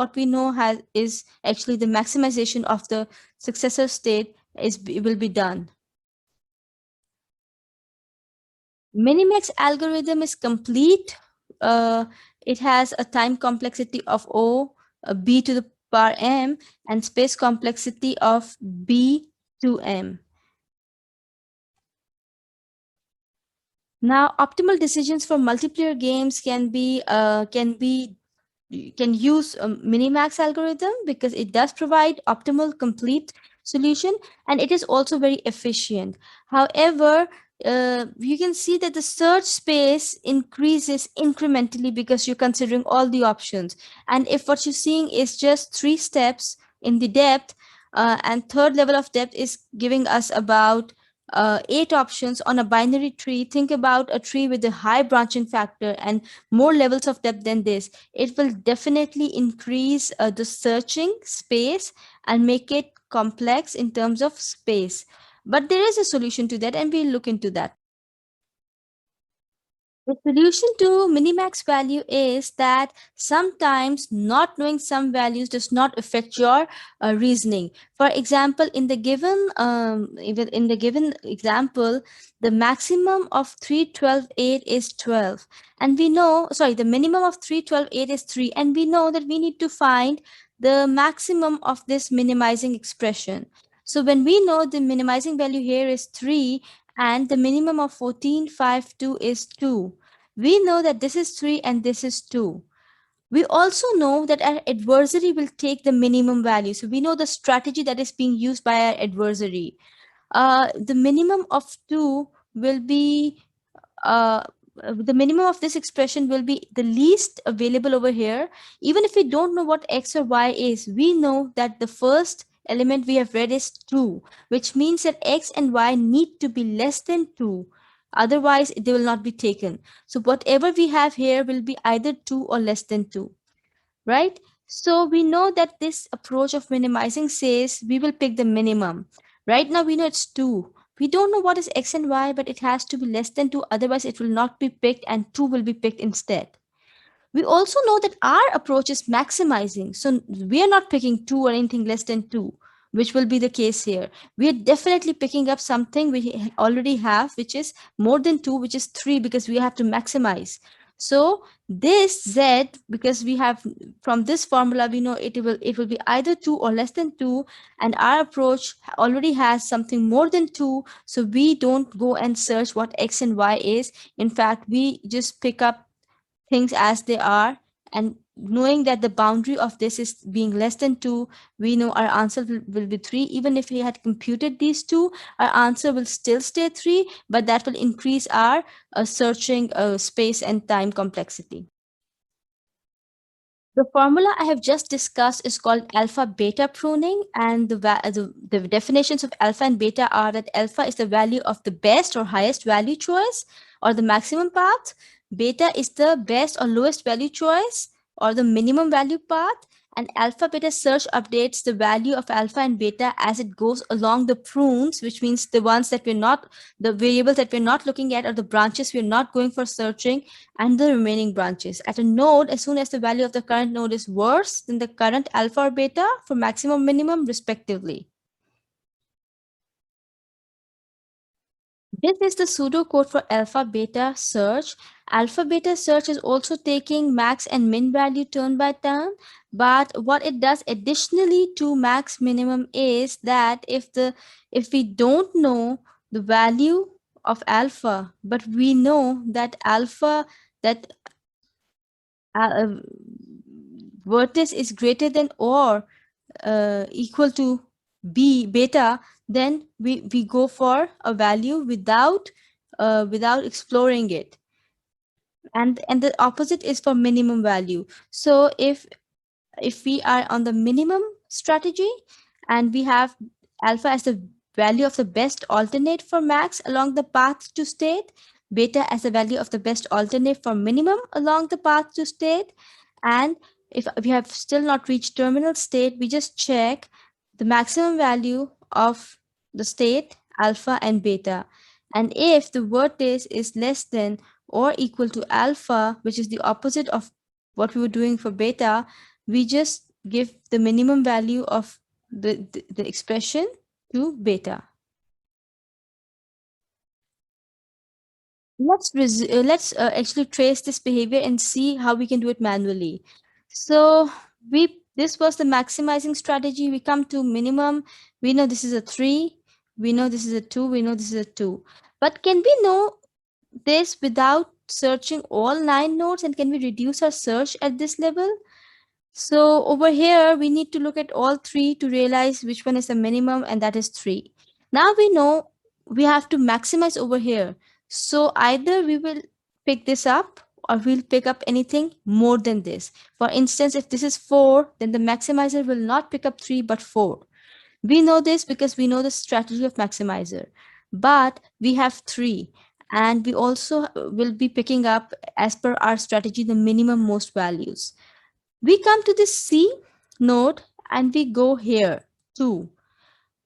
what we know is actually the maximization of the successor state will be done. Minimax algorithm is complete. It has a time complexity of O, B to the power M, and space complexity of B to M. Now, optimal decisions for multiplayer games can use a minimax algorithm because it does provide optimal complete solution, and it is also very efficient. However, you can see that the search space increases incrementally because you're considering all the options. And if what you're seeing is just 3 steps in the depth, and third level of depth is giving us about 8 options on a binary tree, think about a tree with a high branching factor and more levels of depth than this. It will definitely increase the searching space and make it complex in terms of space. But there is a solution to that, and we'll look into that. The solution to minimax value is that sometimes not knowing some values does not affect your reasoning. For example, in the given example, the maximum of 3, 12, 8 is 12, and we know, sorry, the minimum of 3, 12, 8 is 3, and we know that we need to find the maximum of this minimizing expression. So when we know the minimizing value here is 3 and the minimum of 14, 5, 2 is 2, we know that this is 3 and this is 2. We also know that our adversary will take the minimum value. So we know the strategy that is being used by our adversary. The minimum of 2 will be, the minimum of this expression will be the least available over here. Even if we don't know what x or y is, we know that the first element we have read is 2, which means that x and y need to be less than 2. Otherwise, they will not be taken. So whatever we have here will be either 2 or less than 2, right? So we know that this approach of minimizing says we will pick the minimum. Right now we know it's 2. We don't know what is x and y, but it has to be less than 2. Otherwise, it will not be picked and 2 will be picked instead. We also know that our approach is maximizing. So we are not picking 2 or anything less than 2, which will be the case here. We are definitely picking up something we already have, which is more than 2, which is 3, because we have to maximize. So this Z, because we have from this formula, we know it will be either 2 or less than 2, and our approach already has something more than 2. So we don't go and search what X and Y is. In fact, we just pick up things as they are, and knowing that the boundary of this is being less than 2, we know our answer will be 3. Even if we had computed these two, our answer will still stay 3, but that will increase our searching space and time complexity. The formula I have just discussed is called alpha beta pruning, and the definitions of alpha and beta are that alpha is the value of the best or highest value choice or the maximum path. Beta is the best or lowest value choice or the minimum value path. And alpha beta search updates the value of alpha and beta as it goes along the prunes, which means the ones that the variables that we're not looking at, or the branches we're not going for searching, and the remaining branches. At a node, as soon as the value of the current node is worse than the current alpha or beta for maximum minimum respectively. This is the pseudocode for alpha beta search. Alpha beta search is also taking max and min value turn by turn, but what it does additionally to max minimum is that if we don't know the value of alpha, but we know that alpha, that vertex is greater than or equal to beta, then we go for a value without exploring it. And the opposite is for minimum value. So if we are on the minimum strategy and we have alpha as the value of the best alternate for max along the path to state, beta as the value of the best alternate for minimum along the path to state, and if we have still not reached terminal state, we just check the maximum value of the state alpha and beta. And if the vertex is less than or equal to alpha, which is the opposite of what we were doing for beta, we just give the minimum value of the expression to beta. Let's actually trace this behavior and see how we can do it manually. So we this was the maximizing strategy. We come to minimum. We know this is a 3. We know this is a 2. We know this is a 2. But can we know this without searching all 9 nodes, and can we reduce our search at this level? So over here, we need to look at all 3 to realize which one is the minimum, and that is 3. Now we know we have to maximize over here. So either we will pick this up or we'll pick up anything more than this. For instance, if this is 4, then the maximizer will not pick up 3 but 4. We know this because we know the strategy of maximizer. But we have 3, and we also will be picking up, as per our strategy, the minimum most values. We come to this C node and we go here too.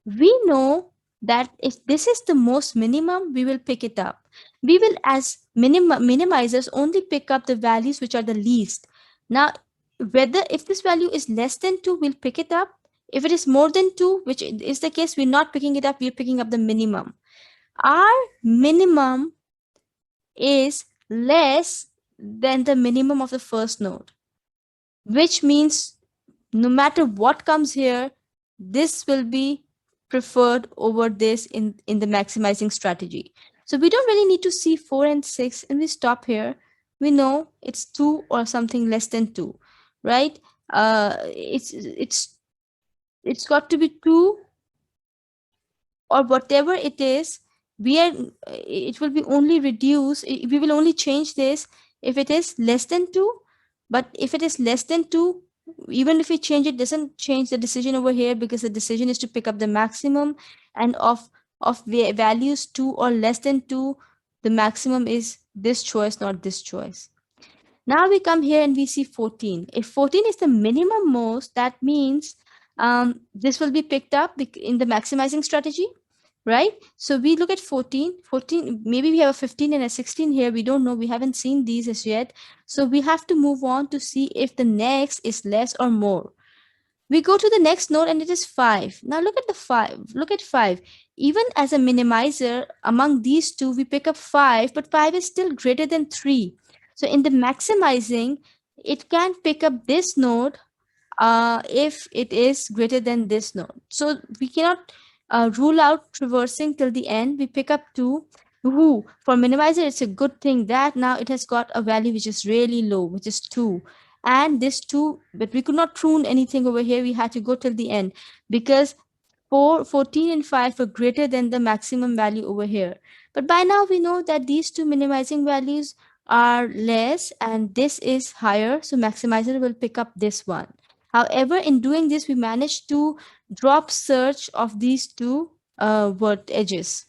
We know that if this is the most minimum, we will pick it up. We will, as minimizers, only pick up the values which are the least. Now, whether if this value is less than 2, we'll pick it up. If it is more than 2, which is the case, we're not picking it up, we're picking up the minimum. Our minimum is less than the minimum of the first node, which means no matter what comes here, this will be preferred over this in the maximizing strategy. So we don't really need to see 4 and 6, and we stop here. We know it's 2 or something less than 2, right? It's got to be 2 or whatever it is. It will be only reduced. We will only change this if it is less than 2. But if it is less than 2, even if we change it, doesn't change the decision over here, because the decision is to pick up the maximum, and of values 2 or less than 2, the maximum is this choice, not this choice. Now we come here and we see 14. If 14 is the minimum most, that means this will be picked up in the maximizing strategy, right? So we look at 14. Maybe we have a 15 and a 16 here. We don't know. We haven't seen these as yet. So we have to move on to see if the next is less or more. We go to the next node and it is 5. Now look at the 5. Look at 5. Even as a minimizer, among these two, we pick up 5, but 5 is still greater than 3. So in the maximizing, it can pick up this node if it is greater than this node. So we cannot rule out traversing till the end. We pick up 2. Woo. For minimizer, it's a good thing that now it has got a value which is really low, which is 2. And this 2, but we could not prune anything over here. We had to go till the end because 14 and 5 were greater than the maximum value over here. But by now we know that these two minimizing values are less and this is higher. So maximizer will pick up this one. However, in doing this, we managed to drop search of these two word edges.